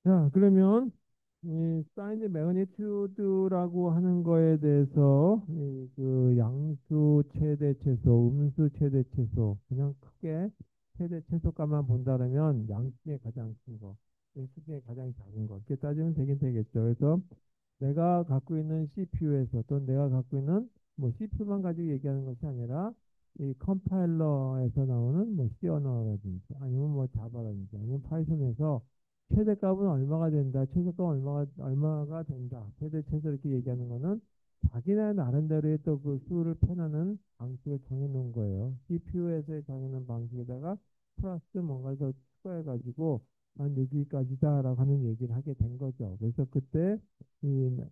자, 그러면 이 사인드 매그니튜드라고 하는 거에 대해서 그 양수 최대 최소, 음수 최대 최소, 그냥 크게 최대 최소값만 본다면 양수 중에 가장 큰 거, 음수 중에 가장 작은 거 이렇게 따지면 되긴 되겠죠. 그래서 내가 갖고 있는 CPU에서 또 내가 갖고 있는 뭐 CPU만 가지고 얘기하는 것이 아니라 이 컴파일러에서 나오는 뭐 C 언어라든지 아니면 뭐 자바라든지 아니면 파이썬에서 최대값은 얼마가 된다, 최소값은 얼마가 된다, 최대 최소 이렇게 얘기하는 거는 자기네 나름대로의 또 그 수를 표현하는 방식을 정해놓은 거예요. CPU에서 정해놓은 방식에다가 플러스 뭔가 더 추가해가지고 한 여기까지다라고 하는 얘기를 하게 된 거죠. 그래서 그때 이뭐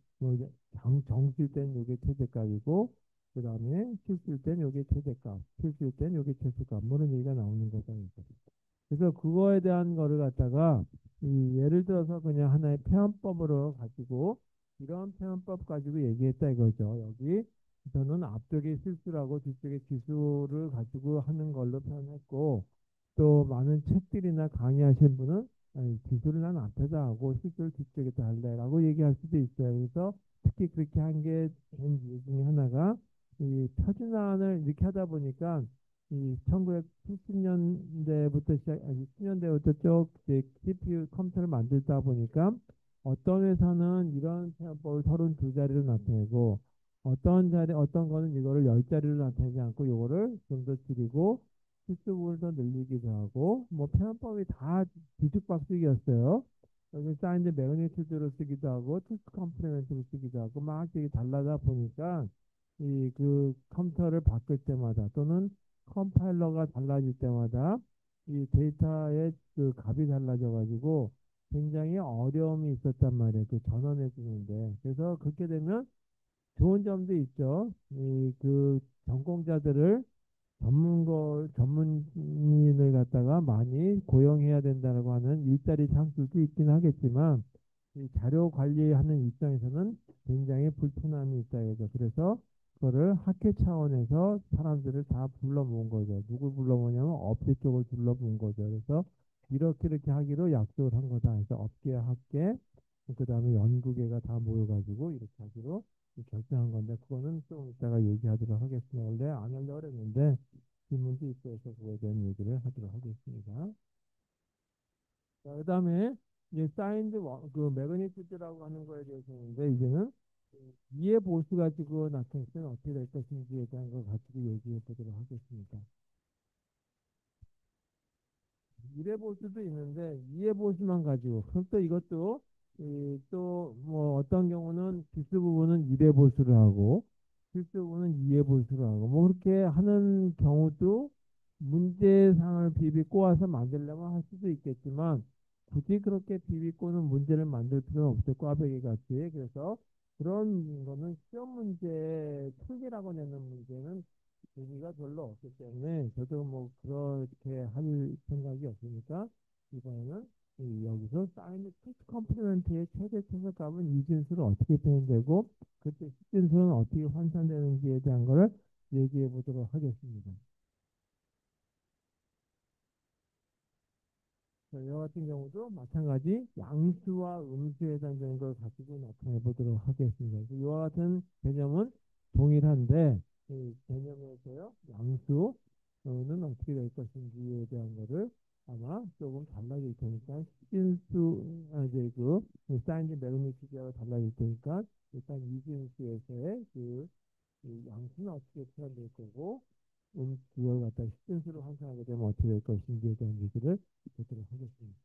정수일 때는 요게 최대값이고 그 다음에 실수일 때는 요게 최대값, 실수일 때는 요게 최소값 뭐 이런 얘기가 나오는 거죠. 그래서 그거에 대한 거를 갖다가 예를 들어서 그냥 하나의 표현법으로 가지고 이런 표현법 가지고 얘기했다 이거죠. 여기 저는 앞쪽에 실수라고 뒤쪽에 기수를 가지고 하는 걸로 표현했고 또 많은 책들이나 강의하신 분은 아니, 기술을 난 앞에다 하고 실수를 뒤쪽에다 할래라고 얘기할 수도 있어요. 그래서 특히 그렇게 한 게 된 이유 중에 하나가 이 표준안을 이렇게 하다 보니까 이 1970년대부터 시작, 아니 10년대부터 쭉 이제 CPU 컴퓨터를 만들다 보니까 어떤 회사는 이런 표현법을 32자리로 나타내고 어떤 거는 이거를 10자리로 나타내지 않고 요거를 좀 더 줄이고 실수를 더 늘리기도 하고 뭐 표현법이 다 뒤죽박죽이었어요. 여기 사인드 매그니튜드로 쓰기도 하고 투스 컴플리멘트로 쓰기도 하고 막 되게 달라다 보니까 이 그 컴퓨터를 바꿀 때마다 또는 컴파일러가 달라질 때마다 이 데이터의 그 값이 달라져 가지고 굉장히 어려움이 있었단 말이에요. 그 전원해 주는데. 그래서 그렇게 되면 좋은 점도 있죠. 이 그 전공자들을 전문인을 갖다가 많이 고용해야 된다고 하는 일자리 창출도 있긴 하겠지만 이 자료 관리하는 입장에서는 굉장히 불편함이 있다 이거죠. 그래서 그거를 학회 차원에서 사람들을 다 불러 모은 거죠. 누굴 불러 모으냐면 업계 쪽을 불러 모은 거죠. 그래서 이렇게 하기로 약속을 한 거다. 그래서 업계, 학계, 그다음에 연구계가 다 모여가지고 이렇게 하기로 결정한 건데 그거는 좀 이따가 얘기하도록 하겠습니다. 원래 안 하려고 그랬는데 질문도 있고 해서 그거에 대한 얘기를 하도록 하겠습니다. 자, 그다음에 이제 그 매그니튜드라고 하는 거에 대해서 있는데 이제는 이해 보수 가지고 나타냈을 때는 어떻게 될 것인지에 대한 걸 가지고 얘기해 보도록 하겠습니다. 이해 보수도 있는데 이해 보수만 가지고 그럼 또 이것도 또 뭐 어떤 경우는 기수 부분은 이해 보수를 하고 실수 부분은 이해 보수를 하고 뭐 그렇게 하는 경우도 문제상을 비비 꼬아서 만들려면 할 수도 있겠지만 굳이 그렇게 비비 꼬는 문제를 만들 필요는 없을 꽈배기 같이 그래서 그런 거는 시험 문제 풀기라고 내는 문제는 의미가 별로 없기 때문에 저도 뭐 그렇게 할 생각이 없으니까 이번에는 여기서 사인드 투스 컴플리멘트의 최대 최소값은 이진수를 어떻게 표현되고 그때 식진수는 어떻게 환산되는지에 대한 거를 얘기해 보도록 하겠습니다. 자, 이와 같은 경우도 마찬가지 양수와 음수에 해당되는 걸 가지고 나타내 보도록 하겠습니다. 이와 같은 개념은 동일한데 이 개념에서요 양수는 어떻게 될 것인지에 대한 거를 아마 조금 달라질 테니까 실수 이제 그 사인드 매그니튜드가 달라질 테니까 일단 이진수에서의 그 양수는 어떻게 표현될 거고 그걸 갖다 실수로 환산하게 되면 어떻게 될 것인지에 대한 얘기를 보도록 하겠습니다.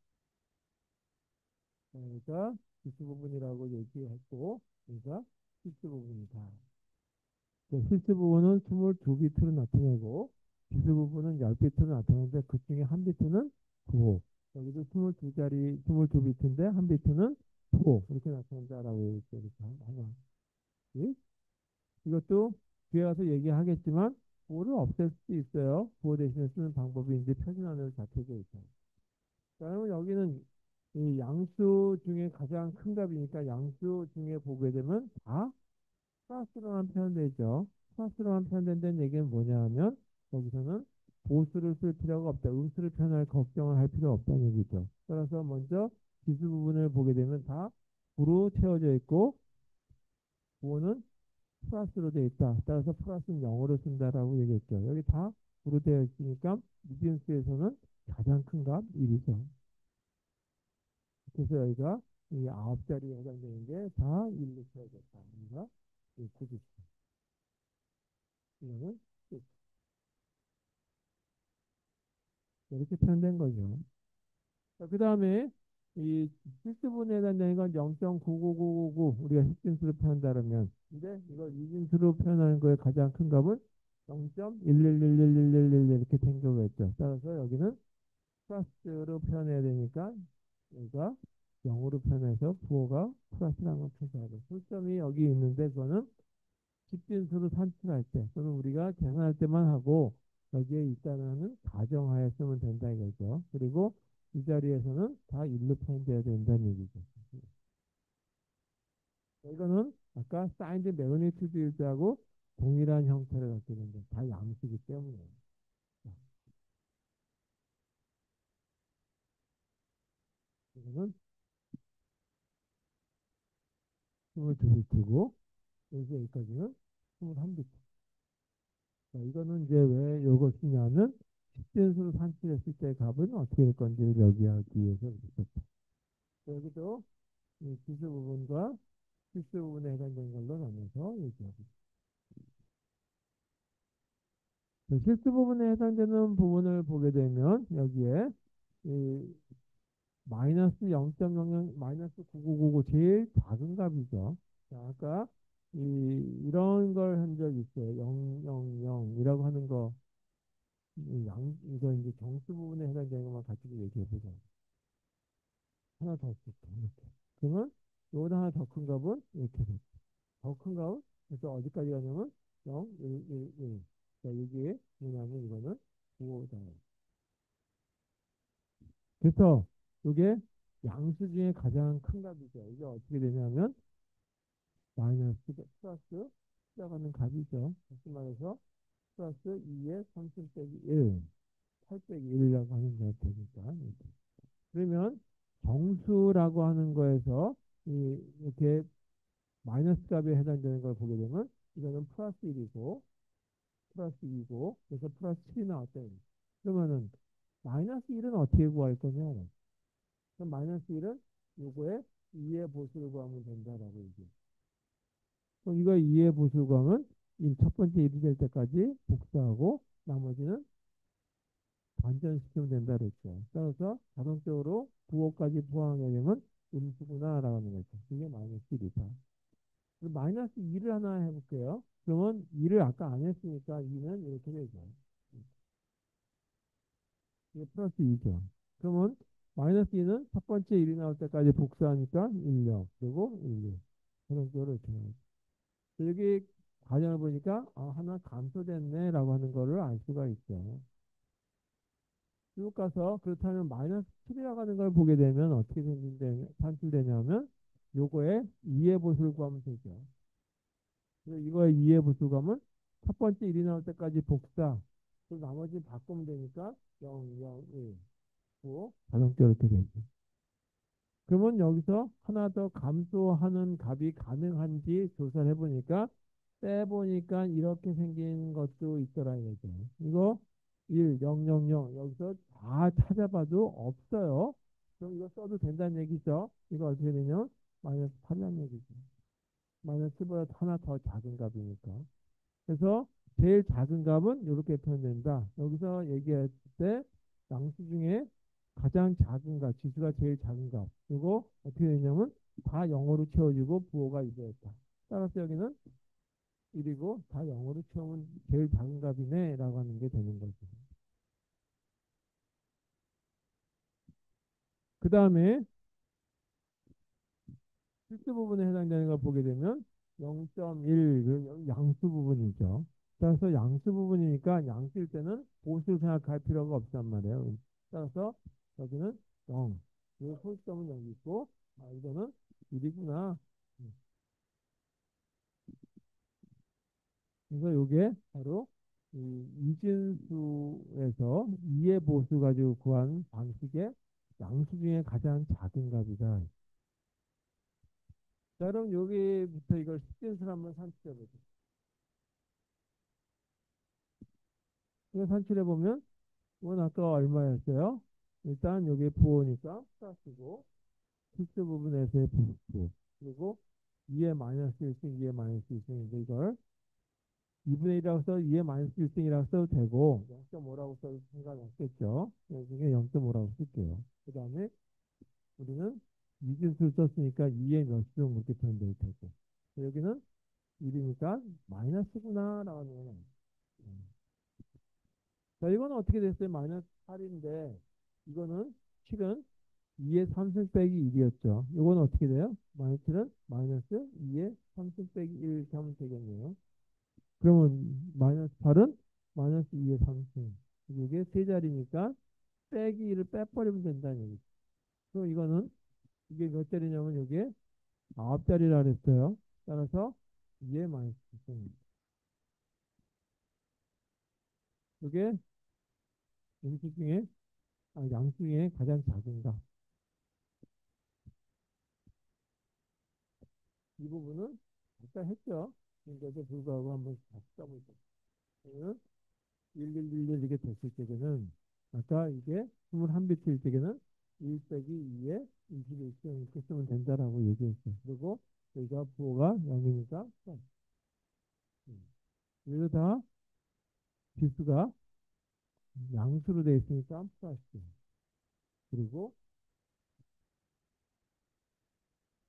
그러니까 필수 부분이라고 얘기했고, 그러니까 필수 부분이다. 그 필수 부분은 22비트로 나타내고, 필수 부분은 10비트로 나타내는데, 그 중에 한 비트는 9호. 여기도 22비트인데, 한 비트는 9호. 이렇게 나타낸다라고 이렇게 하나. 예? 이것도 뒤에 가서 얘기하겠지만, 9호를 없앨 수도 있어요. 9호 대신에 쓰는 방법이 이제 표준안으로 잡혀져 있어요. 그러면 여기는 이 양수 중에 가장 큰 값이니까 양수 중에 보게 되면 다 플러스로만 표현되죠. 플러스로만 표현된다는 얘기는 뭐냐 하면 거기서는 보수를 쓸 필요가 없다. 음수를 표현할 걱정을 할 필요 없다는 얘기죠. 따라서 먼저 지수 부분을 보게 되면 다 부로 채워져 있고 부호는 플러스로 되어 있다. 따라서 플러스는 0으로 쓴다라고 얘기했죠. 여기 다 부로 되어 있으니까 미진수에서는 가장 큰 값 1이죠. 그래서 여기가 이 9자리에 해당되는 게 다 1로 채워졌다. 그러니까 9지. 이거는 이렇게 표현된 거죠. 그 다음에 이 실수분해에 해당되는 건 0.99999 우리가 핵진수로 표현한다면 근데 이걸 이진수로 표현하는 거에 가장 큰 값은 0.1111111 이렇게 된 경우가 있죠. 따라서 여기는 플러스로 표현해야 되니까 여기가 0으로 표현해서 부호가 플러스라는 걸 표시하고 초점이 여기 있는데 그거는 집진수로 산출할 때 또는 우리가 계산할 때만 하고 여기에 있다는 가정하에 쓰면 된다 이거죠. 그리고 이 자리에서는 다 일로 표현돼야 된다는 얘기죠. 이거는 아까 사인드 매그니튜드 일자하고 동일한 형태를 갖게 된다. 다 양수기 때문에. 자, 이거는 22비트고 여기서 여기까지는 23비트. 자, 이거는 이제 왜 이걸 쓰냐면 식진수로 산출했을 때 값은 어떻게 될 건지를 여기 하기 위해서 있었다. 여기도 이 기수 부분과 필수 부분에 해당되는 걸로 나눠서 얘기하고 있습니다. 실수 부분에 해당되는 부분을 보게 되면 여기에 이 마이너스 0.00 마이너스 9999 제일 작은 값이죠. 자, 아까 이런 걸 한 적 있어요. 000이라고 하는 거, 이거 이제 정수 부분에 해당되는 것만 가지고 얘기해 보자. 하나 더 쓸게, 이렇게. 그러면 요거보다 하나 더 큰 값은 이렇게 돼. 더 큰 값은 그래서 어디까지 가냐면 0, 1, 1, 1. 자, 이게 뭐냐면 이거는 9호다. 그래서 이게 양수 중에 가장 큰 값이죠. 이게 어떻게 되냐면 마이너스 플러스 시작하는 값이죠. 다시 말해서 플러스 2의 30 빼기 1, 8 빼기 1이라고 하는 게 되니까. 이렇게. 그러면 정수라고 하는 거에서 이렇게 마이너스 값에 해당되는 걸 보게 되면 이거는 플러스 1이고 플러스 2고 그래서 플러스 7이 나왔대. 그러면은 마이너스 1은 어떻게 구할 거냐? 그럼 마이너스 1은 요거에 2의 보수를 구하면 된다라고 얘기해. 그럼 이거 2의 보수를 구하면 이 첫 번째 1이 될 때까지 복사하고 나머지는 반전시키면 된다 그랬죠. 따라서 자동적으로 부호까지 포함하게 되면 음수구나라고 하는 거죠. 이게 마이너스 1이다. 마이너스 2를 하나 해볼게요. 그러면 2를 아까 안 했으니까 2는 이렇게 되죠. 이게 플러스 2죠. 그러면 마이너스 2는 첫 번째 1이 나올 때까지 복사하니까 1, 0, 그리고 1, 2. 그런 식으로 이렇게 나오죠. 여기 과정을 보니까 하나 감소됐네 라고 하는 거를 알 수가 있죠. 쭉 가서 그렇다면 마이너스 7이라고 하는 걸 보게 되면 어떻게 산출되냐면 요거에 2의 보수를 구하면 되죠. 그래서 이거의 2의 보수 구하면 첫 번째 1이 나올 때까지 복사 그리고 나머지 바꾸면 되니까 0, 0, 1, 9 자동적으로 이렇게 되죠. 그러면 여기서 하나 더 감소하는 값이 가능한지 조사를 해보니까 빼보니까 이렇게 생긴 것도 있더라 이거죠. 이거 1, 0, 0, 0 여기서 다 찾아봐도 없어요. 그럼 이거 써도 된다는 얘기죠. 이거 어떻게 되냐면 마이너스 8이라는 얘기죠. 마이너스 7보다 하나 더 작은 값이니까. 그래서 제일 작은 값은 이렇게 표현된다. 여기서 얘기할 때 양수 중에 가장 작은 값, 지수가 제일 작은 값. 그리고 어떻게 되냐면 다 0으로 채워지고 부호가 이거였다. 따라서 여기는 1이고 다 0으로 채우면 제일 작은 값이네 라고 하는 게 되는 거죠. 그 다음에 실수 부분에 해당되는 걸 보게 되면 0.1 양수 부분이죠. 따라서 양수 부분이니까 양수일 때는 보수 생각할 필요가 없단 말이에요. 따라서 여기는 0. 이 소수점은 여기 있고 이거는 1이구나. 그래서 이게 바로 이 이진수에서 2의 보수 가지고 구한 방식의 양수 중에 가장 작은 값이다. 자, 그럼 여기부터 이걸 식진수를 한번 산출해 보죠. 이거 산출해 보면 이건 아까 얼마였어요? 일단 여기 부호니까 플러스고 필수 부분에서의 부호 그리고 2의 마이너스 1승, 2의 마이너스 1승인데 이걸 2분의 1이라고 써도 2의 마이너스 1승이라고 써도 되고 0.5라고 써도 상관없겠죠. 나중에 0.5라고 쓸게요. 그 다음에 우리는 이진수를 썼으니까 2의 몇승 그렇게 표현 될 테고 여기는 1이니까 마이너스구나 라고 하는 거는 자, 이거는 어떻게 됐어요? 마이너스 8인데, 이거는 7은 2의 3승 빼기 1이었죠. 이거는 어떻게 돼요? 마이너스 7은 마이너스 2의 3승 빼기 1 이렇게 하면 되겠네요. 그러면 마이너스 8은 마이너스 2의 3승. 이게 세 자리니까 빼기 1을 빼버리면 된다는 얘기죠. 그럼 이거는 이게 몇 자리냐면 이게 9자리라 그랬어요. 따라서 2의 마이너스 3승. 이게 음수 중에, 양수 중에 가장 작은가. 이 부분은 아까 했죠. 그런데도 불구하고 한번 다시 써보죠. 그러면 1111 이렇게 됐을 때는 아까 이게 21비트일 때는 1 빼기 2에 21점 이렇게 쓰면 된다라고 얘기했어요. 그리고 여기가 부호가 0이니까 여기도 다 지수가 양수로 되어 있으니까 플러스 그리고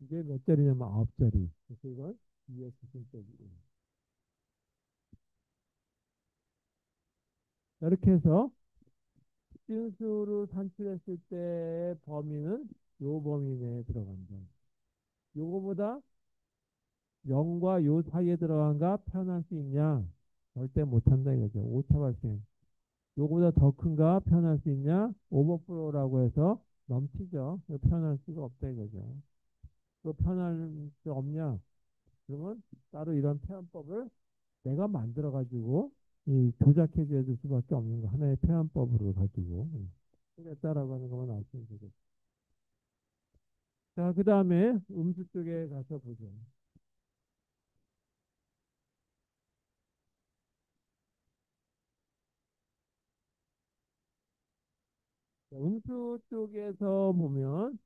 이게 몇 자리냐면 9자리. 그래서 이건 2의 수승 빼기 1. 이렇게 해서 진수로 산출했을 때의 범위는 요 범위 내에 들어간다. 요거보다 0과 요 사이에 들어간가 표현할 수 있냐? 절대 못한다 이거죠. 오차 발생. 요거보다 더 큰가 표현할 수 있냐? 오버플로우라고 해서 넘치죠. 이거 표현할 수가 없다 이거죠. 그 표현할 수 없냐? 그러면 따로 이런 표현법을 내가 만들어 가지고 이 조작해 줘야 될 수밖에 없는 거 하나의 표현법으로 가지고 그랬다라고 하는 것만 아시면 되겠죠. 자, 그 다음에 음수 쪽에 가서 보죠. 자, 음수 쪽에서 보면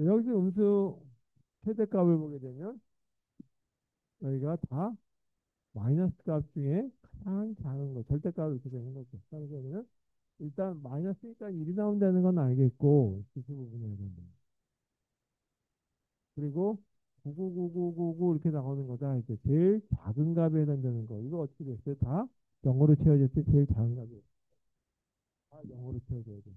여기서 음수 최대값을 보게 되면 여기가 다 마이너스 값 중에 가장 작은 거, 절대값을 이렇게 되는 거죠. 그래서 여기는 일단 마이너스니까 1이 나온다는 건 알겠고, 지수 부분에서는. 그리고 9999999 이렇게 나오는 거다. 이제 제일 작은 값에 해당되는 거. 이거 어떻게 됐어요? 다 0으로 채워질 때 제일 작은 값이 다 0으로 채워져야 돼.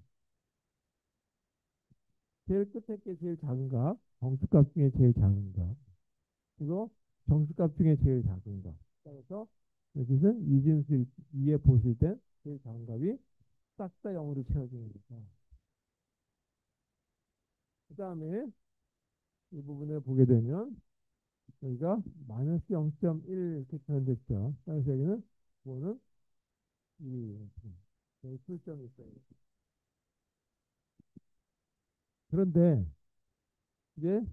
제일 끝에 게 제일 작은 값, 정수값 중에 제일 작은 값. 그리고 정수값 중에 제일 작은 값. 그래서 여기서는 이진수 2에 보실 때 제일 작은 값이 싹 다 0으로 채워지는 거죠. 그 다음에 이 부분을 보게 되면 여기가 마이너스 0.1 이렇게 표현됐죠. 그래서 여기는 뭐는 이 여기 출점이 있어요. 그런데 이제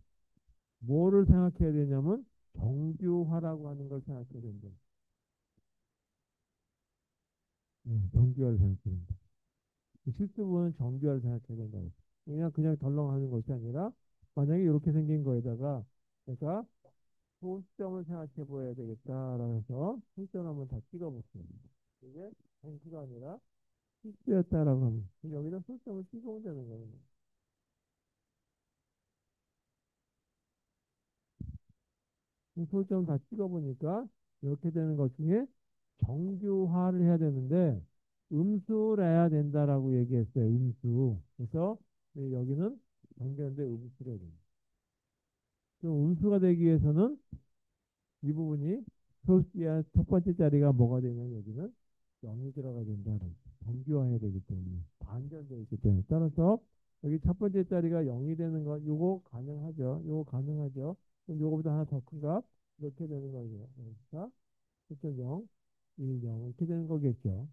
뭐를 생각해야 되냐면 정규화라고 하는 걸 생각해야 된다. 정규화를 생각해야 된다. 실수분은 정규화를 생각해야 된다. 그냥 덜렁하는 것이 아니라 만약에 이렇게 생긴 거에다가 내가 소수점을 생각해 보아야 되겠다라고 해서 소수점 한번 다 찍어볼게요. 이게 정수가 아니라 실수였다라고 하면 여기다 소수점을 찍어보면 되는 거예요. 소수점 다 찍어보니까 이렇게 되는 것 중에 정규화를 해야 되는데 음수를 해야 된다라고 얘기했어요. 음수. 그래서 여기는 정규인데 음수를 해야 됩니다. 그럼 음수가 되기 위해서는 이 부분이 소수의 첫 번째 자리가 뭐가 되면 여기는 0이 들어가야 된다는 정규화해야 되기 때문에 반전되어 있기 때문에 따라서 여기 첫 번째 자리가 0이 되는 거, 요거 가능하죠. 요거 가능하죠. 그럼 요거보다 하나 더 큰 값, 이렇게 되는 거예요. 그러니까 1.0, 1, 0 이렇게 되는 거겠죠.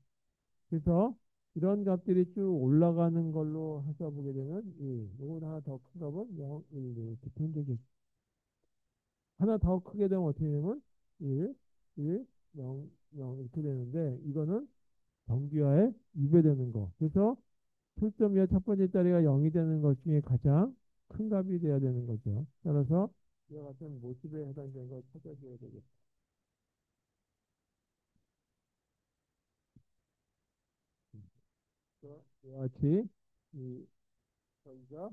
그래서 이런 값들이 쭉 올라가는 걸로 해서 보게 되면 1, 요거보다 하나 더 큰 값은 0, 1, 2 이렇게 되면 되겠죠. 하나 더 크게 되면 어떻게 되면 1, 1, 0, 0 이렇게 되는데 이거는 정규하의 2배 되는 거. 그래서 출점이와 첫 번째 자리가 0이 되는 것 중에 가장 큰 값이 돼야 되는 거죠. 따라서 이와 같은 모집에 해당되는 걸 찾아줘야 되겠죠. 그래서 이와 같이 이 저희가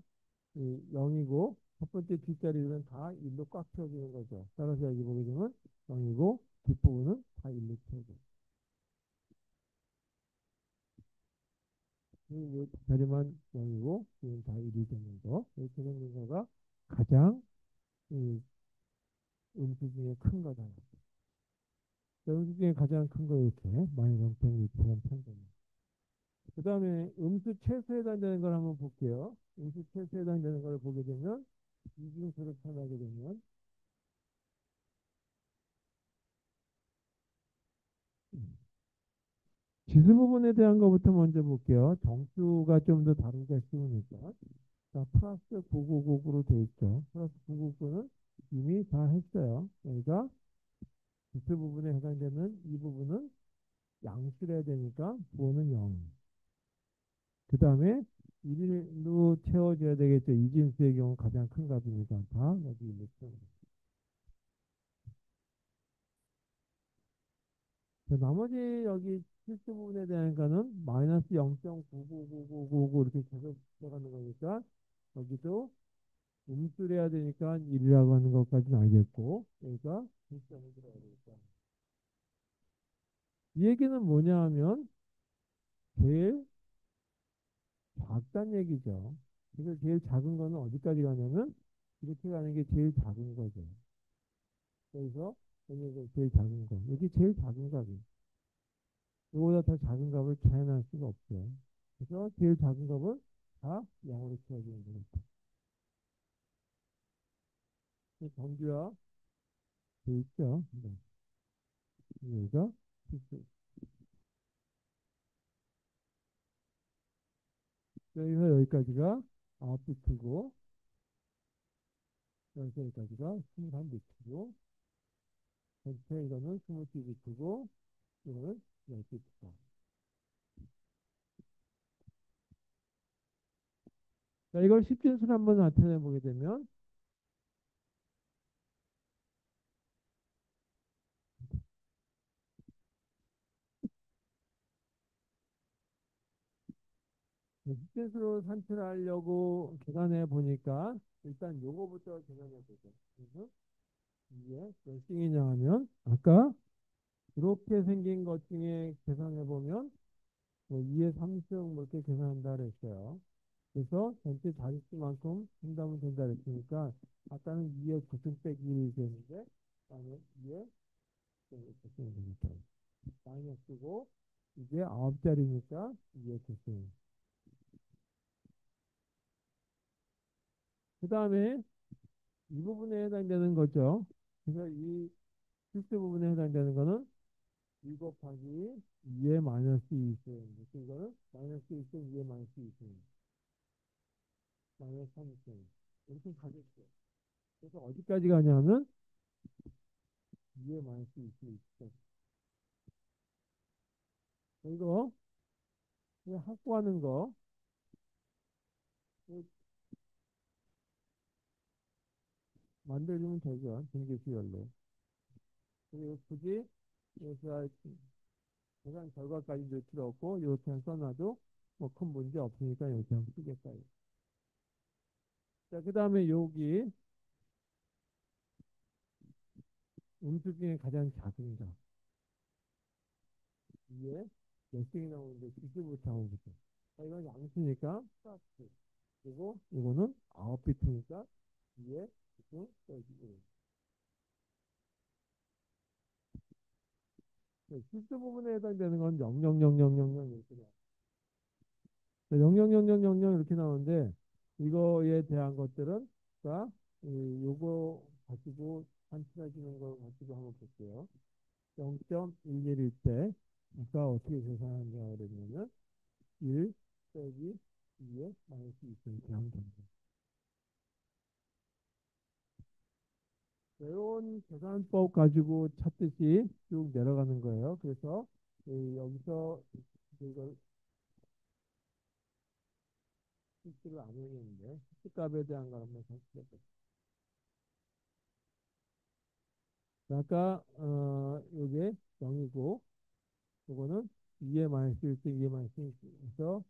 이 0이고 첫 번째 뒷자리는 다 1로 꽉 채워지는 거죠. 따라서 여기 보게 되면 0이고 뒷부분은 다 1로 채워져요. 이 자리만 0이고 지금 다 1이 되는 거. 이렇게 되는 거가 가장 이 음수 중에 큰 거다. 음수 중에 가장 큰 거 이렇게 마이너스 0.1처럼 판단해. 그 다음에 음수 최소에 해당되는 걸 한번 볼게요. 음수 최소에 해당되는 걸 보게 되면 이중수를 표현하게 되면 지수 부분에 대한 것부터 먼저 볼게요. 정수가 좀 더 다루기가 쉬우니까. 자, 플러스 9999로 돼 있죠. 플러스 999는 이미 다 했어요. 그러니까 지수 부분에 해당되는 이 부분은 양수를 해야 되니까 부호는 0. 그 다음에 1로 채워줘야 되겠죠. 이진수의 경우 가장 큰 값이니까 다 여기 1로 채워. 나머지 여기 실수 부분에 대한 거는 마이너스 0.999999 이렇게 계속 들어가는 거니까 여기도 음수를 해야 되니까 1이라고 하는 것까지는 알겠고 그러니까 1점을 들어야 되니까 이 얘기는 뭐냐 하면 제일 작다는 얘기죠. 그래서 제일 작은 거는 어디까지 가냐면 이렇게 가는 게 제일 작은 거죠. 그래서 여기 제일 작은 거 여기 제일 작은 값이 이거보다 더 작은 값을 계산할 수가 없죠. 그래서 제일 작은 값은 다 0으로 채워지는 거겠죠. 정규화 돼 있죠. 네. 여기가 필수. 여기서 여기까지가 9비트고 여기서 여기까지가 21비트고 전체 이거는 22비트고 이거는 10비트고 자, 이걸 십진수로 한번 나타내 보게 되면 십진수로 산출하려고 계산해 보니까 일단 요거부터 계산해 보죠. 그래서 이게 몇 싱이냐 하면 아까 이렇게 생긴 것 중에 계산해 보면 뭐 2의 3승 뭐 이렇게 계산한다 그랬어요. 그래서 전체 자릿수만큼 한다면 된다 그랬으니까 아까는 2의 9승 빼기 1이 되는데 다음에 2의 9승이 되니까 마이너스고 이게 9자리니까 2의 9승. 그 다음에 이 부분에 해당되는 거죠. 그래서 이 실수 부분에 해당되는 거는 2 곱하기 2의 마이너스 2승. 이거는 마이너스 2승, 2의 마이너스 2승. 마이너스 3승. 이렇게 가겠죠. 그래서 어디까지 가냐면 2의 마이너스 2승. 이거 확보하는 거 만들어주면 되죠. 등기수열로. 그리고 굳이 그래서 계산 결과까지 넣을 필요 없고 이렇게 써놔도 뭐 큰 문제 없으니까 이렇게 하면 쓰겠어요. 자, 그 다음에 여기 음수 중에 가장 작은 거. 이게 몇 개 나오는데 기수부터 나오거든. 자, 이건 양수니까 플러스. 그리고 이거는 9비트니까 2에 기수 빼기 1. 실수 부분에 해당되는 건 0000000 이렇게 나와요. 0000000 이렇게 나오는데 이거에 대한 것들은 자, 요거 가지고 산출해주는 걸 가지고 한번 볼게요. 0.11일 때 이가 어떻게 계산하냐 그러면은 1 빼기 2에 마이너스 2 이렇게 하면 됩니다. 새로운 계산법 가지고 찾듯이 쭉 내려가는 거예요. 그래서 여기서 이걸 실수를 안 해야겠는데 실수값에 대한 걸 한번 살펴볼게요. 아까 요게 0이고 요거는 2의 마이너스 1등 2의 마이너스 1에서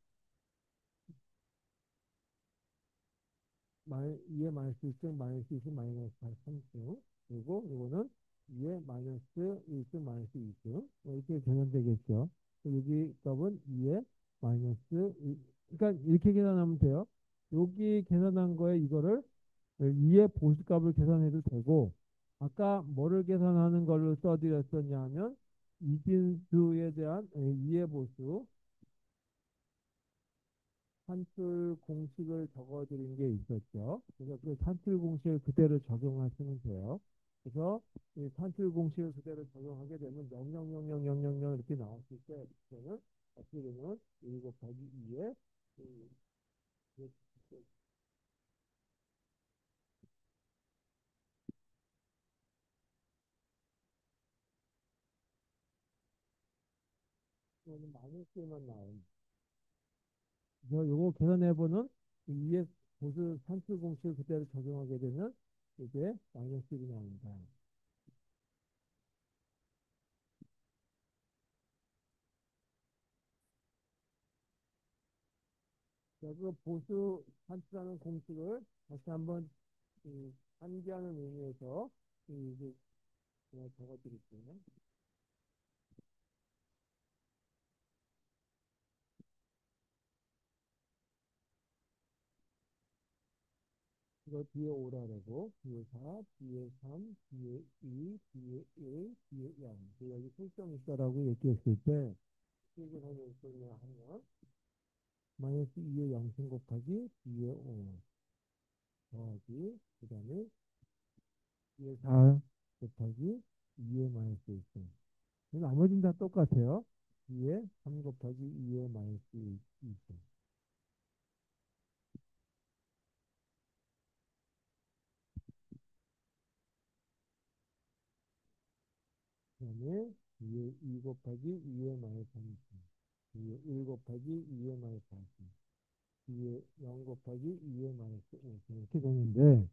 2의 마이너스 1등 마이너스 20 마이너스 3등 그리고 요거는 2의 마이너스 1등 마이너스 2등 이렇게 계산되겠죠. 여기 값은 2의 마이너스 1, 그러니까 이렇게 계산하면 돼요. 여기 계산한 거에 이거를 2의 보수값을 계산해도 되고 아까 뭐를 계산하는 걸로 써드렸었냐 하면 이진수에 대한 2의 보수 산출 공식을 적어드린 게 있었죠. 그래서 그 산출 공식을 그대로 적용하시면 돼요. 그래서 이 산출 공식을 그대로 적용하게 되면 0,000,000 이렇게 나왔을 때 그때는 어떻게 되면 1 곱하기 2에 마이너스만 나옵니다. 그래서 요거 계산해보는 2의 보수 산출 공식을 그대로 적용하게 되면 이게 마이너스 1이 나옵니다. 그 보수 산출하는 공식을 다시 한번 한기하는 의미에서 이제 제가 적어드릴게요. 이거 뒤에 오라 그러고 뒤에 4, 뒤에 3, 뒤에 2, 뒤에 1, 뒤에 0. 여기 설정 있다라고 얘기했을 때 수익을 하면 하면 마이너스 2의 0승 곱하기 2의 5 더하기 그 다음에 2의 4 곱하기 2의 마이너스 1승. 나머지는 다 똑같아요. 2의 3 곱하기 2의 마이너스 2승. 그 다음에 2의 2 곱하기 2의 마이너스 3승. 2의 1 곱하기 2의 마이너스 4승. 2의 0 곱하기 2의 마이너스 5승. 이렇게 되는데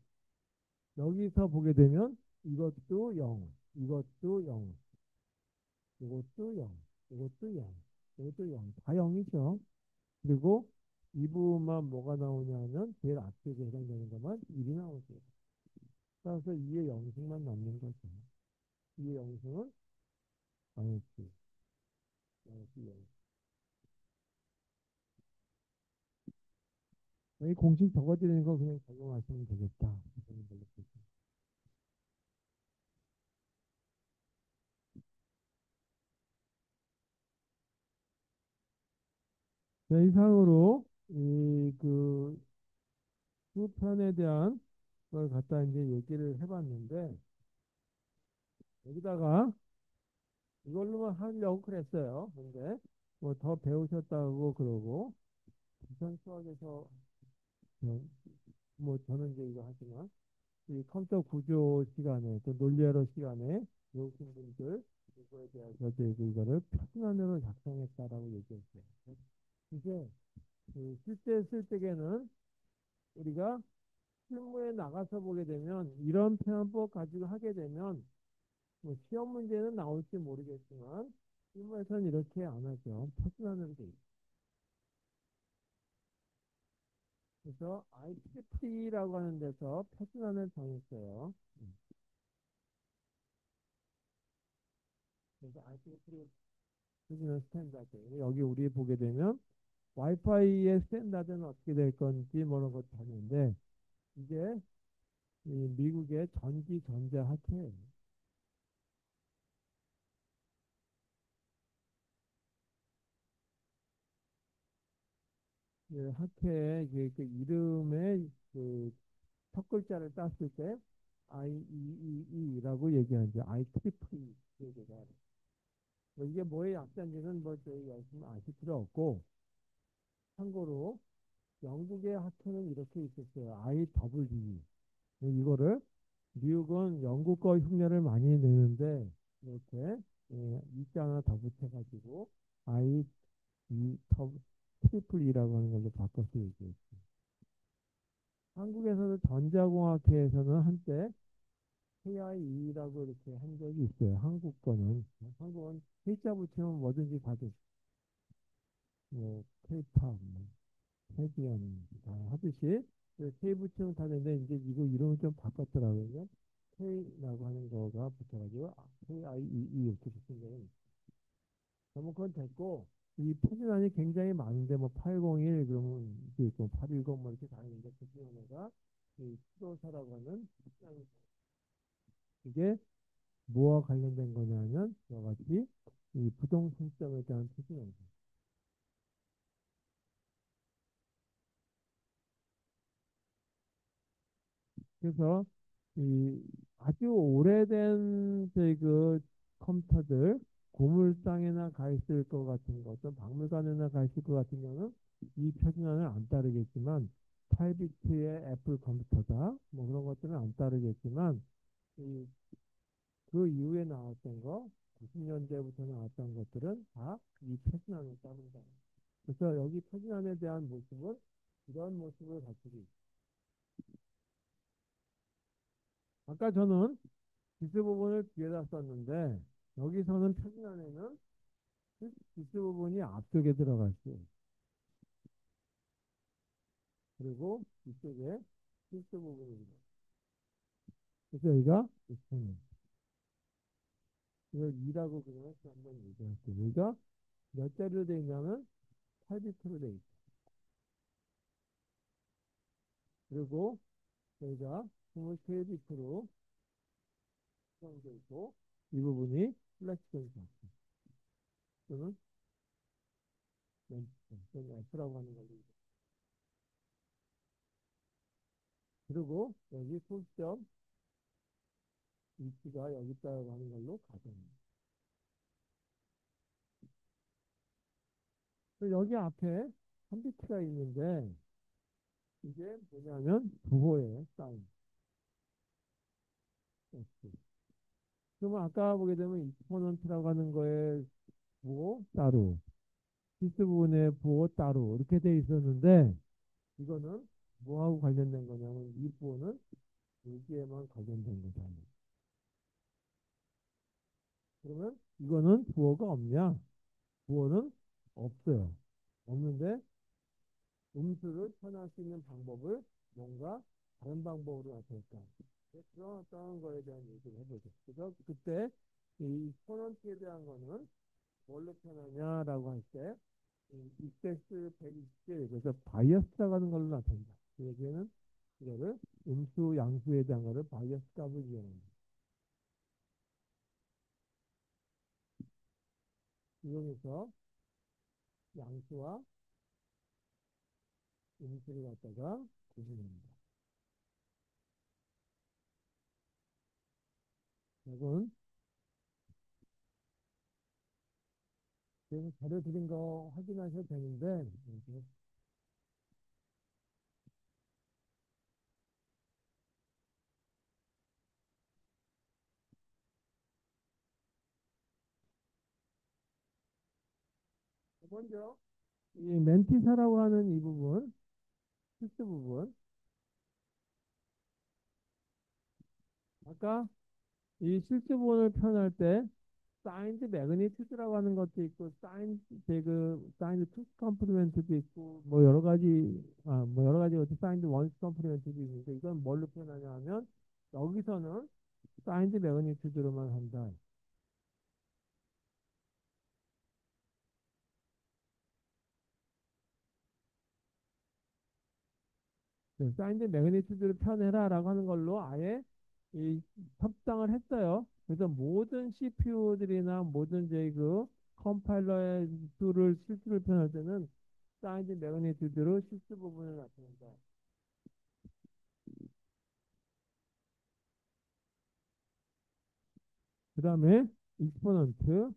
여기서 보게 되면 이것도 0, 이것도 0, 이것도 0, 이것도 0, 이것도 0. 다 0이죠. 그리고 이 부분만 뭐가 나오냐면 제일 앞쪽에 해당되는 것만 1이 나오죠. 따라서 2의 영승만 남는 거죠. 2의 영승은 마이너스, 마이너스 0. 이 공식 적어드리는 거 그냥 적용하시면 되겠다. 자, 이상으로 이그 수편에 대한 걸 갖다 이제 얘기를 해봤는데 여기다가 이걸로만 하려고 그랬어요. 근데 뭐 더 배우셨다고 그러고 부산 수학에서 뭐 저는 이제 이거 하지만 이 컴퓨터 구조 시간에 또 논리회로 시간에 배우신 분들 이거에 대해서 이거를 표준안으로 작성했다라고 얘기했어요. 이제 그 실제 쓸 때에는 우리가 실무에 나가서 보게 되면 이런 표현법 가지고 하게 되면 뭐 시험 문제는 나올지 모르겠지만 실무에서는 이렇게 안 하죠. 표준안으로 돼 있어요. 그래서 IEEE라고 하는 데서 표준안을 정했어요. 그래서 IEEE 표준안 스탠다드. 여기 우리 보게 되면 와이파이의 스탠다드는 어떻게 될 건지 뭐 이런 것도 하는데 이게 이 미국의 전기 전자 학회예요. 그 학회의 그 이름의 그 첫 글자를 땄을 때 IEEE라고 얘기하죠. IEEE 얘기가. 뭐 이게 뭐의 약자인지는 뭐 저희 열심히 아실 필요 없고 참고로 영국의 학회는 이렇게 있었어요. IEEE. 이거를 미국은 영국 거 흉내를 많이 내는데 이렇게 이자 하나 더 붙여가지고 I 이 트리플 E라고 하는 걸로 바꿔서 얘기했죠. 한국에서는 전자공학회에서는 한때 KIE라고 이렇게 한 적이 있어요. 한국 거는. 한국은 K자 붙이면 뭐든지 가도 뭐 K팝, 뭐 캐비언 다 하듯이 그 K 붙이면 다 되는데 이제 이거 이름을 좀 바꿨더라고요. K라고 하는 거가 붙어가지고 KIEE 이렇게 붙은 거예요. 그러면 그건 됐고 이 표준안이 굉장히 많은데 뭐 801 그러면 이게 있고 810 뭐 이렇게 다 있는데 그 중에 하나가 이 수도사라고 하는 표준안이 이게 뭐와 관련된 거냐면 이와 같이 이 부동산점에 대한 표준안이 그래서 이 아주 오래된 저희 그 컴퓨터들 고물상에나 가 있을 것 같은 것, 어떤 박물관에나 가 있을 것 같은 경우는 이 표준안을 안 따르겠지만 8비트의 애플 컴퓨터다 뭐 그런 것들은 안 따르겠지만 이 그 이후에 나왔던 거 90년대부터 나왔던 것들은 다 이 표준안을 따른다. 그래서 여기 표준안에 대한 모습은 이런 모습을 가지고 있습니다. 아까 저는 디스 부분을 뒤에다 썼는데 여기서는 표준 안에는 디스 부분이 앞쪽에 들어갔어요. 그리고 이쪽에 필수 부분입니다. 그래서 여기가 있습니다. 이걸 2라고 그냥 한번 얘기할게요. 여기가 몇 자리로 되어 있냐면 8비트로 되어 있죠. 그리고 여기가 23비트로 구성되어 있고 이 부분이 플래시 센서 또는 F라고 하는 걸로 그리고 여기 소수점 위치가 여기 있다고 하는 걸로 가정합니다. 여기 앞에 컴퓨터가 있는데 이게 뭐냐면 부호의 사인. 그러면 아까 보게 되면 익스포넌트라고 하는 거에 부호 따로, 필수 부분의 부호 따로 이렇게 돼 있었는데 이거는 뭐하고 관련된 거냐면 이 부호는 여기에만 관련된 거잖아요. 그러면 이거는 부호가 없냐? 부호는 없어요. 없는데 음수를 표현할 수 있는 방법을 뭔가 다른 방법으로 나타낼까? 그런 어떤 거에 대한 얘기를 해보죠. 그래서 그때 이 폰원트에 대한 거는 뭘로 표현하냐라고 할 때, 익세스 127, 그래서 바이어스라고 하는 걸로 나타낸다. 그 얘기는 이거를 음수, 양수에 대한 거를 바이어스 값을 이용합니다. 이용해서 양수와 음수를 갖다가 구분합니다. 이건 지금 자료 드린 거 확인하셔도 되는데, 먼저 이 멘티사라고 하는 이 부분, 필수 부분, 아까 이 실수 부분을 표현할 때 사인드 매그니튜드라고 하는 것도 있고 사인드 투스 컴플리멘트도 있고 뭐 여러 가지 어떤 사인드 원스 컴플리멘트도 있는데 이건 뭘로 표현하냐 하면 여기서는 사인드 매그니튜드로만 한다. 사인드 매그니튜드를 표현해라라고 하는 걸로 아예 이 협상을 했어요. 그래서 모든 CPU들이나 모든 그 컴파일러의 수를 실수를 표현할 때는 사이즈 매그니튜드로 실수 부분을 나타낸다. 그 다음에 익스포넌트.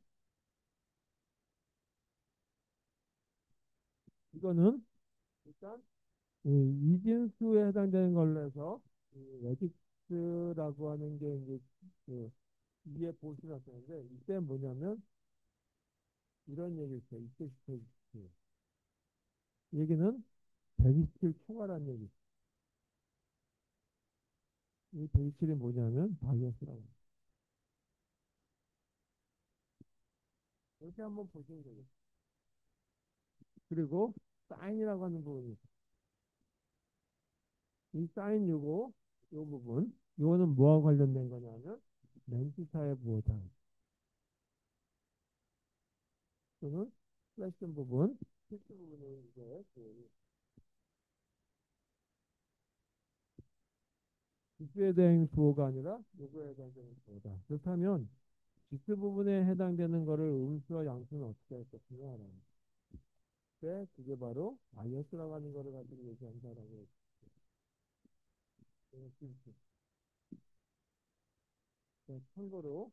이거는 일단 이진수에 해당되는 걸로 해서 레딕스라고 하는 게 이제 그 이에 보시나타는데 이때 뭐냐면 이런 얘기를 있어요. 270, 127. 얘기는 127 초과라는 얘기. 이 127이 뭐냐면 바이어스라고. 이렇게 한번 보시면 되겠죠. 그리고 사인이라고 하는 부분이 있어요. 이 사인 요 부분, 요거는 뭐와 관련된 거냐면 맨티사의 부호다. 또는 플래션 부분, 필수 부분은 이제 그 지수에 대한 부호가 아니라 요거에 해당되는 부호다. 그렇다면 지수 부분에 해당되는 거를 음수와 양수는 어떻게 할 것이냐? 때 그게 바로 마이너스라고 하는 거를 가지고 얘기한다라고 했습니다. 참고로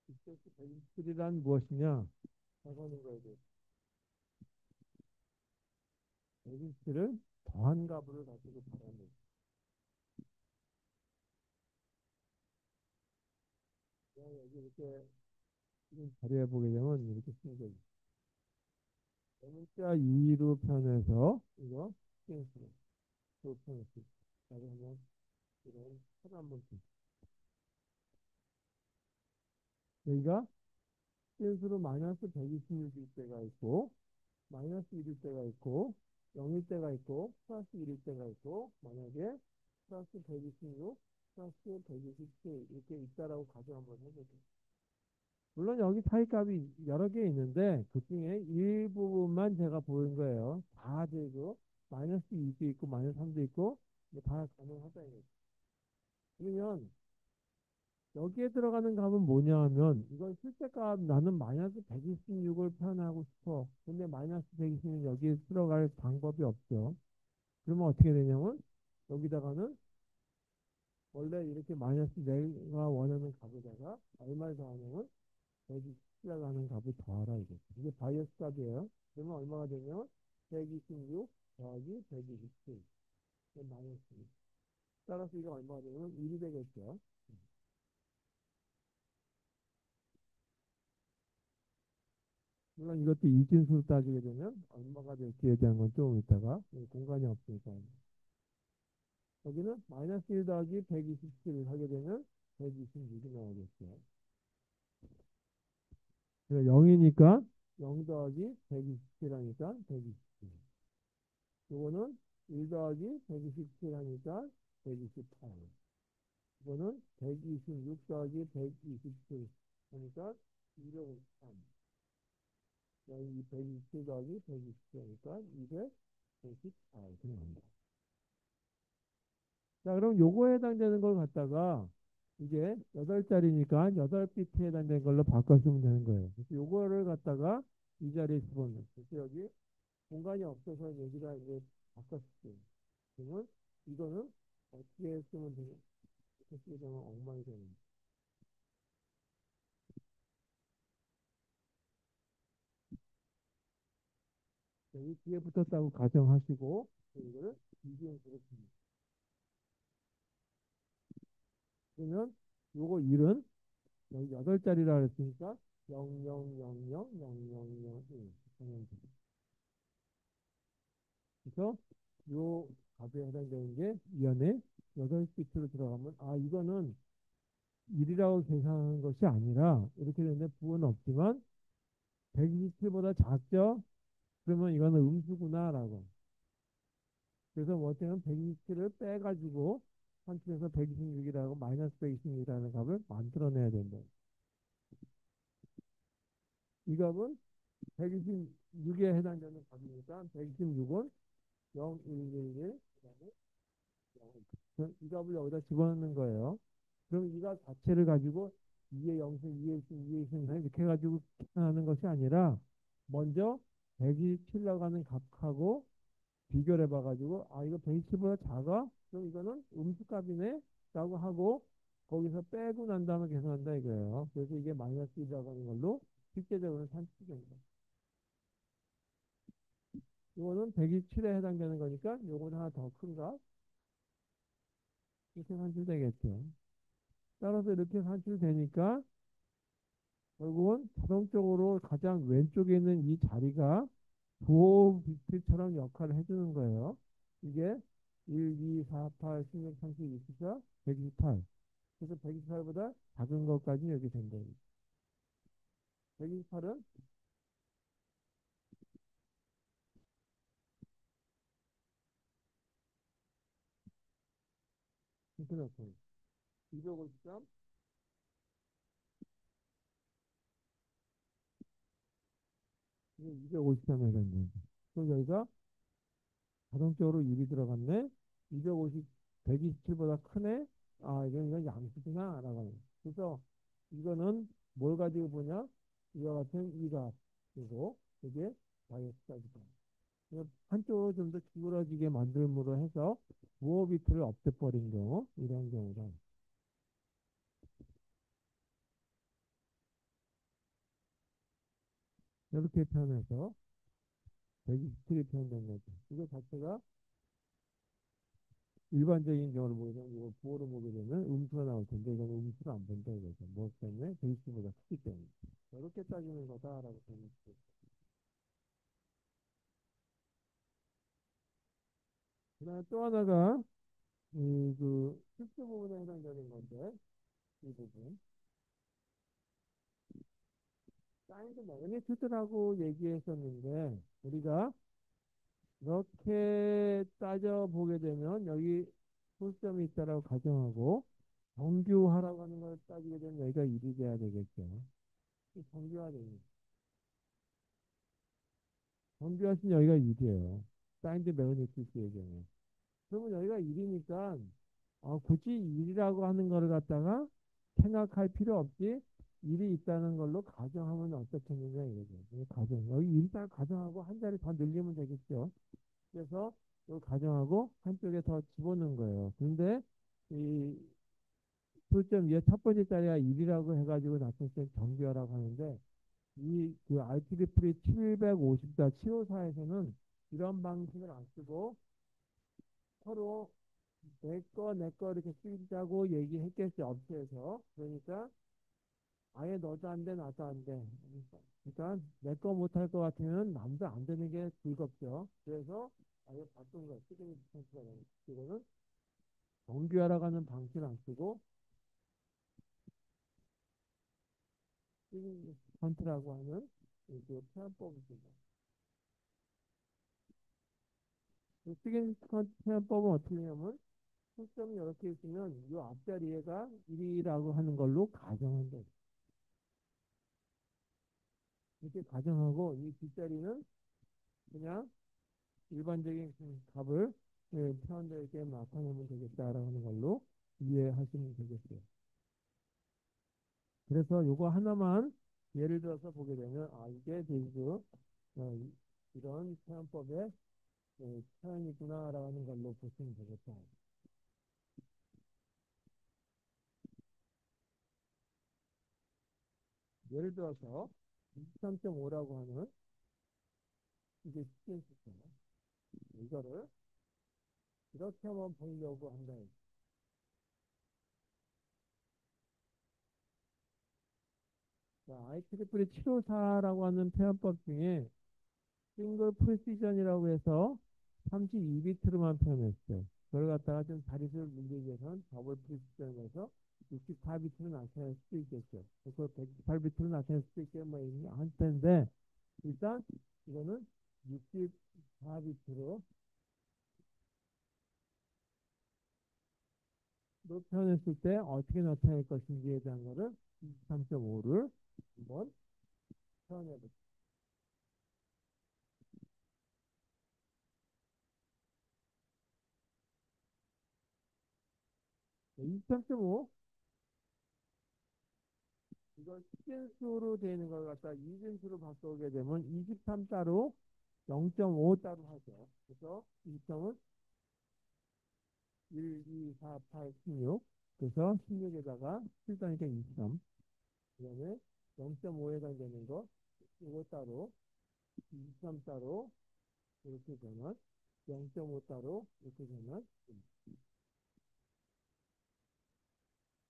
이세스 127이란 무엇이냐? 하는 거에 대해서 127을 더한 값으로 가지고 바라는 여기 이렇게 지금 자료에 보게 되면 이렇게 쓰는 거죠. M자 2로 편해서 이거 스트레스로 편해서 그러면 이런 하나 한번 여기가 스트레스로 마이너스 126일 때가 있고 마이너스 1일 때가 있고 0일 때가 있고 플러스 1일 때가 있고 만약에 플러스 126, 플러스 127 이렇게 있다라고 가정 한번 해볼게요. 물론 여기 차이값이 여러 개 있는데 그 중에 일부분만 제가 보인 거예요. 다 되고 마이너스 2도 있고 마이너스 3도 있고 다 가능하다 이거죠. 그러면 여기에 들어가는 값은 뭐냐 하면 이건 실제값 나는 마이너스 126을 표현하고 싶어. 근데 마이너스 126은 여기에 들어갈 방법이 없죠. 그러면 어떻게 되냐면 여기다가는 원래 이렇게 마이너스 내가 원하는 값에다가 얼마를 더하냐면 127이라고 하는 값을 더하라 이게. 이게 바이어스 값이에요. 그러면 얼마가 되냐면 126 더하기 127. 마이너스 2. 따라서 이거 얼마가 되냐면 1이 되겠죠. 물론 이것도 이진수로 따지게 되면 얼마가 될지에 대한 건 조금 이따가 공간이 없으니까. 여기는 마이너스 1 더하기 127을 하게 되면 126이 나오겠죠. 0이니까 0 더하기 127 하니까 127. 이거는 1 더하기 127 하니까 128. 이거는 126 더하기 127 하니까 253. 여기 127 더하기 127 하니까 254 이렇게 나옵니다. 자, 그럼 요거에 해당되는 걸 갖다가 이게 8자리니까 8비트에 해당되는 걸로 바꿔쓰면 되는 거예요. 그래서 요거를 갖다가 이 자리에 집어넣어요. 그래서 여기 공간이 없어서 여기다 이제 바꿨어요. 그러면 이거는 어떻게 쓰면 되냐? 어떻게 되면 엉망이 되는 거예요. 여기 뒤에 붙었다고 가정하시고 이거를 이중으로 씁니다. 그러면 요거 1은 여기 8자리라 그랬으니까 00000001 그래서 요 값에 해당되는 게 이 안에 8비트로 들어가면 아 이거는 1이라고 계산하는 것이 아니라 이렇게 되는데 부호는 없지만 127보다 작죠? 그러면 이거는 음수구나라고. 그래서 뭐 어쩌면 127을 빼가지고 한쪽에서 126이라고 마이너스 126이라는 값을 만들어내야 된다. 이 값은 126에 해당되는 값이니까 126은 0111 그다음에 0. 이 값을 여기다 집어넣는 거예요. 그럼 이 값 자체를 가지고 2의 0승, 2의 1승, 2의 1승 이렇게 해가지고 계산하는 것이 아니라 먼저 127 나가는 값하고 비교를 해봐가지고 아 이거 127보다 작아? 그럼 이거는 음수값이네? 라고 하고 거기서 빼고 난 다음에 계산한다 이거예요. 그래서 이게 마이너스 1이라고 하는 걸로 실제적으로는 산출됩니다. 이거는 127에 해당되는 거니까 요거는 하나 더 큰가? 이렇게 산출되겠죠. 따라서 이렇게 산출되니까 결국은 자동적으로 가장 왼쪽에 있는 이 자리가 부호 비트처럼 역할을 해주는 거예요. 이게 1, 2, 4, 8, 16, 30, 24, 128. 그래서 128보다 작은 것까지 여기 된 거예요. 128은 이렇게 넣고 253, 253에 된 거예요. 그럼 여기가 자동적으로 1이 들어갔네. 250, 127보다 크네. 아, 이건 양수구나. 라고 하는. 그래서 이거는 뭘 가지고 보냐? 이와 같은 이가 그리고 이게 마이너스까지다. 한쪽으로 좀 더 기울어지게 만들므로 해서 부호 비트를 없애버린 경우, 이런 경우다. 이렇게 표현해서 127이 표현된 거죠. 이거 자체가 일반적인 경우를 보게 되면 이거 부호를 보게 되면 음수가 나올 텐데 이건 음수가 안 본다 이거죠. 뭐 때문에 베이스보다 크기 때문에. 이렇게 따지는 거다라고 보면 돼요. 그다음에 또 하나가 그 실수 부분에 해당되는 건데 이 부분 사인드 매그니튜드라고 얘기했었는데 우리가 이렇게 따져보게 되면 여기 소수점이 있다라고 가정하고 정규화라고 하는 걸 따지게 되면 여기가 1이 돼야 되겠죠. 정규화되는 정규화는 여기가 1이에요. 사인드 매그니튜드의 경우. 그러면 여기가 1이니까 굳이 1이라고 하는 거를 갖다가 생각할 필요 없이 1이 있다는 걸로 가정하면 어떻겠느냐 이거죠. 가정. 여기 일단 가정하고 한 자리 더 늘리면 되겠죠. 그래서 이 가정하고 한쪽에 더 집어넣은 거예요. 근데 이 초점 위에 첫 번째 자리가 1이라고 해가지고 나타낼 때 정규화라고 하는데 이 그 RT리플이 754, 754에서는 이런 방식을 안 쓰고 서로 내 거 이렇게 쓰자고 얘기했겠지 업체에서. 그러니까 아예 너도 안 돼, 나도 안 돼. 그러니까 내 거 못할 것 같으면 남도 안 되는 게 즐겁죠. 그래서 아예 바꾼 거예요. 시그니피 컨트가 되는. 이거는 정규화라고 하는 방식을 안 쓰고 시그니피 컨트라고 하는 그 표현법을 쓴다. 시그니피 컨트 표현법은 어떻게 되냐면 초점이 이렇게 있으면 이 앞자리에가 1이라고 하는 걸로 가정한다. 이렇게 가정하고 이 뒷자리는 그냥 일반적인 값을 회원들에게 나타내면 되겠다라는 걸로 이해하시면 되겠어요. 그래서 요거 하나만 예를 들어서 보게 되면 이게 대수 이런 표현법의 표현이구나라는 걸로 보시면 되겠다. 예를 들어서 23.5라고 하는 이게 시퀀스잖아요. 이거를 이렇게 한번 보려고 한다. IEEE 754라고 하는 표현법 중에 싱글 프리시전이라고 해서 32비트로만 표현했어요. 그걸 갖다가 좀 자릿수를 늘리기 위해서는 더블 프리시전에서 64비트로 나타낼 수도 있겠죠. 그래서 128비트로 나타낼 수도 있게 할 텐데 일단 이거는 64비트로 표현했을 때 어떻게 나타낼 것인지에 대한 거를 23.5를 한번 표현해 볼게요. 23.5 이걸 식진수로 되는 걸 갖다 이진수로 바꾸게 되면 23따로 0.5따로 하죠. 그래서 20점은 1, 2, 4, 8, 16. 그래서 16에다가 7다니까 20점. 그 다음에 0.5 해당되는 거, 이거 따로, 23 따로, 이렇게 되면, 0.5 따로, 이렇게 되면,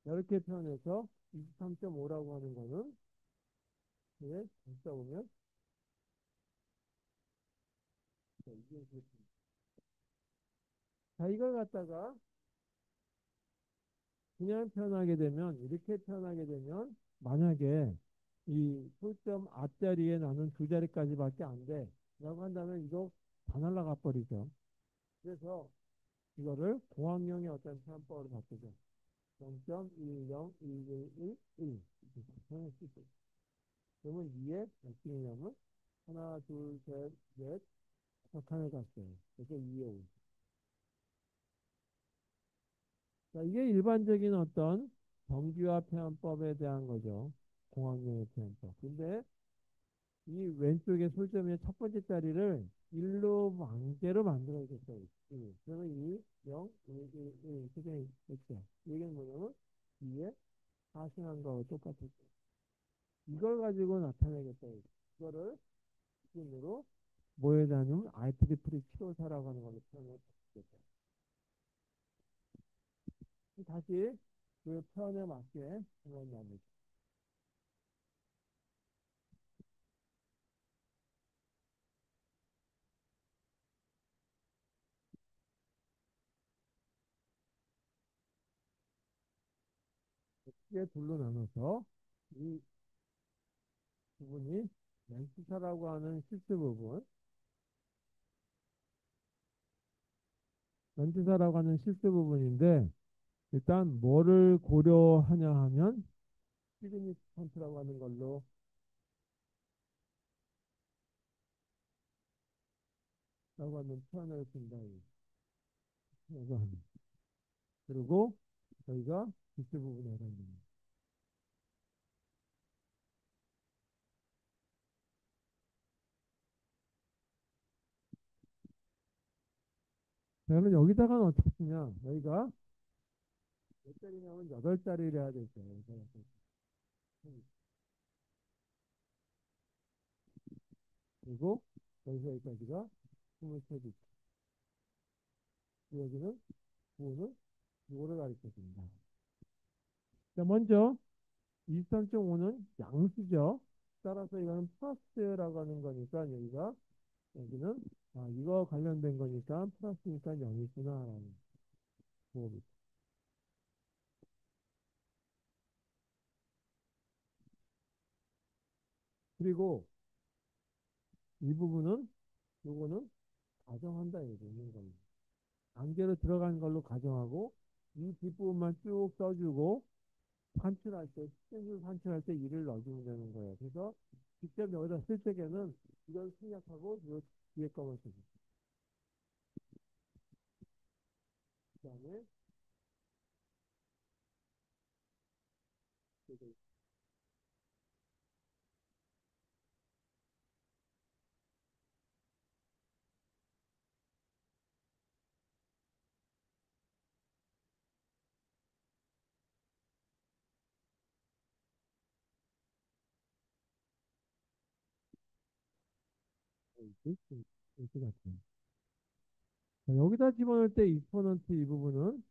이렇게 표현해서 23.5라고 하는 거는, 이게 써보면, 자, 이게 그렇습니다. 자, 이걸 갖다가 그냥 표현하게 되면, 이렇게 표현하게 되면, 만약에 이 초점 앞자리에 나는 두 자리까지밖에 안 돼. 라고 한다면 이거 다 날라가 버리죠. 그래서 이거를 공학용의 어떤 표현법으로 바꾸죠. 0.10111 그러면 2에 몇 개냐면 하나, 둘, 셋, 넷, 다섯 칸을 갔어요. 그래서 2에 5. 자, 이게 일반적인 어떤 정규화 표현법에 대한 거죠. 공학용의 표현법. 근데 이 왼쪽에 솔점의 첫 번째 자리를 1로 망대로 만들어야겠어요. 그러면 2, 0, 1, 1, 1, 그게 있죠. 이게 뭐냐면 2에 하승한 거하고 똑같을 때. 이걸 가지고 나타내겠다. 이거를 기준으로 뭐에 대한 IEEE 754라고 하는 걸로 표현을 했겠죠. 다시 그 표현에 맞게 한번 나누죠. 크게 둘로 나눠서 이 부분이 멘티사라고 하는 실수 부분, 멘티사라고 하는 실수 부분인데 일단 뭐를 고려하냐 하면 시그니피컨트라고 하는 걸로 라고 하는 표현을 쓴다. 라고 하는. 그리고 저희가 기출 부분에 해당됩니다. 그러면 여기다가는 어떻게 쓰냐? 여기가 몇 자리냐면 8자리를 해야 되죠. 그리고 여기서 여기까지가 23개. 여기는 부호는 이거를 가르쳐 줍니다. 자, 먼저 23.5는 양수죠. 따라서 이거는 플러스라고 하는 거니까 여기는 이거 관련된 거니까 플러스니까 0이구나라는 부호입니다. 그리고 이 부분은 요거는 가정한다 이거 있는 겁니다. 강제로 들어간 걸로 가정하고 이 뒷부분만 쭉 써주고 산출할 때, 식생수 산출할 때 이를 넣어주면 되는 거예요. 그래서 직접 여기다 쓸 적에는 이걸 생략하고 이 뒤에 거만 쓰죠. 그 다음에 이렇게 같아요. 여기다 집어넣을 때 익스포넌트 이 부분은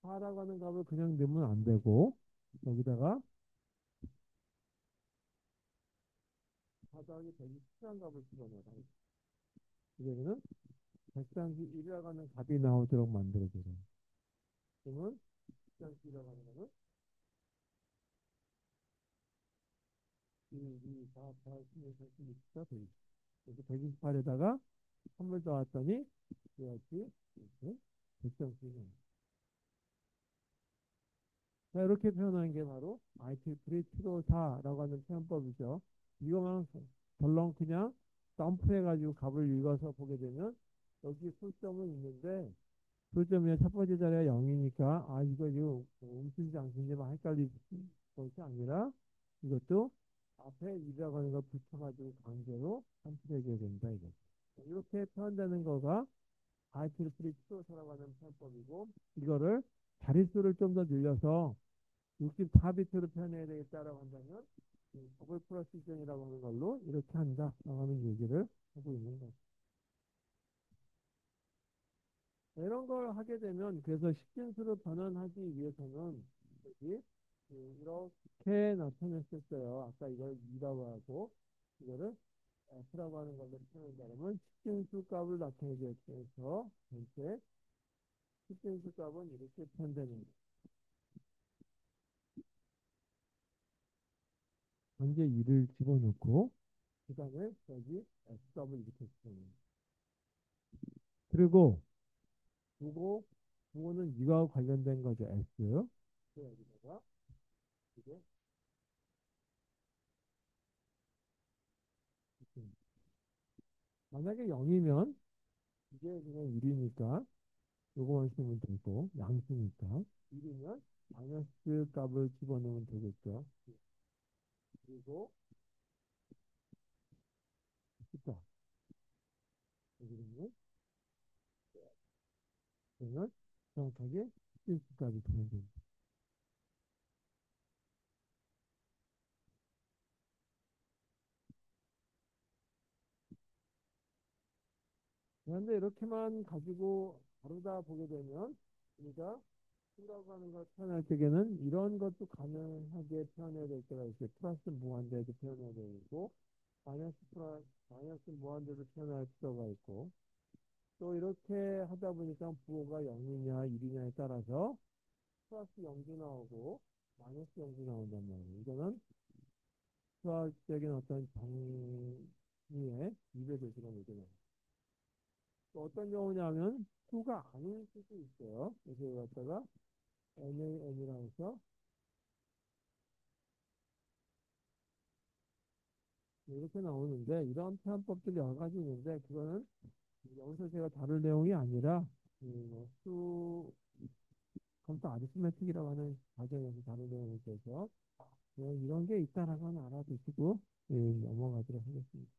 4라고 하는 값을 그냥 넣으면 안 되고 여기다가 4 더하기 127한 값을 집어넣어야 돼요. 그러면은 131이라고 하는 값이 나오도록 만들어줘요. 그러면 131이라고 하는 거는 1, 2, 4, 8, 16, 17, 24, 120. 그래서 128에다가 3을 더했더니 이렇게 100점 자, 이렇게 표현하는 게 바로 IEEE 754라고 하는 표현법이죠. 이거만 덜렁 그냥 덤프해가지고 값을 읽어서 보게 되면 여기 술점은 있는데 소점의 첫 번째 자리가 0이니까 아 이거 지금 음수인지 양수인지 막 헷갈릴 것이 아니라 이것도 앞에 2라고 하는 걸 붙여가지고 강제로 산출해줘야 된다 이거. 이렇게 표현되는 거가 바이트를 프리트로서라고 하는 표현법이고 이거를 자릿수를 좀 더 늘려서 64비트로 표현해야 되겠다라고 한다면 더블 프로시전이라고 하는 걸로 이렇게 한다라고 하는 얘기를 하고 있는 거죠. 이런 걸 하게 되면 그래서 십진수로 변환하기 위해서는 여기 이렇게 나타냈었어요. 아까 이걸 2라고 하고 이거를 F라고 하는 걸로 표현한다면 십진수 값을 나타내기 위해서 전체 십진수 값은 이렇게 표현되는 거예요. 현재 2를 집어넣고 그 다음에 여기 F값을 이렇게 집어넣는 거예요. 그리고 요거는 이거하고 관련된 거죠. S. 여기다가 이게 만약에 0이면 이게 그냥 1이니까 요거만 쓰면 되고 양수니까 1이면 마이너스 값을 집어넣으면 되겠죠. 그리고 숫자 여기는 그러면 정확하게 실수 값이 되는 됩니다. 그런데 이렇게만 가지고 다루다 보게 되면 우리가 수라고 하는 걸 표현할 때에는 이런 것도 가능하게 표현해야 될 때가 있어요. 플러스 무한대도 표현해야 되고 마이너스 무한대도 표현할 필요가 있고 또 이렇게 하다 보니까 부호가 0이냐 1이냐에 따라서 플러스 0도 나오고 마이너스 0도 나온단 말이에요. 이거는 수학적인 어떤 정의의 위배될 수가 있잖아요. 또 어떤 경우냐면 수가 아닐 수도 있어요. 그래서 이걸 갖다가 NaN이라고 해서 이렇게 나오는데 이런 표현법들이 여러 가지 있는데 그거는 여기서 제가 다룰 내용이 아니라 수 컴퓨터 아리스메틱이라고 하는 과정에서 다룰 내용이 있어서 이런 게 있다라고 하나 알아두시고 넘어가도록 하겠습니다.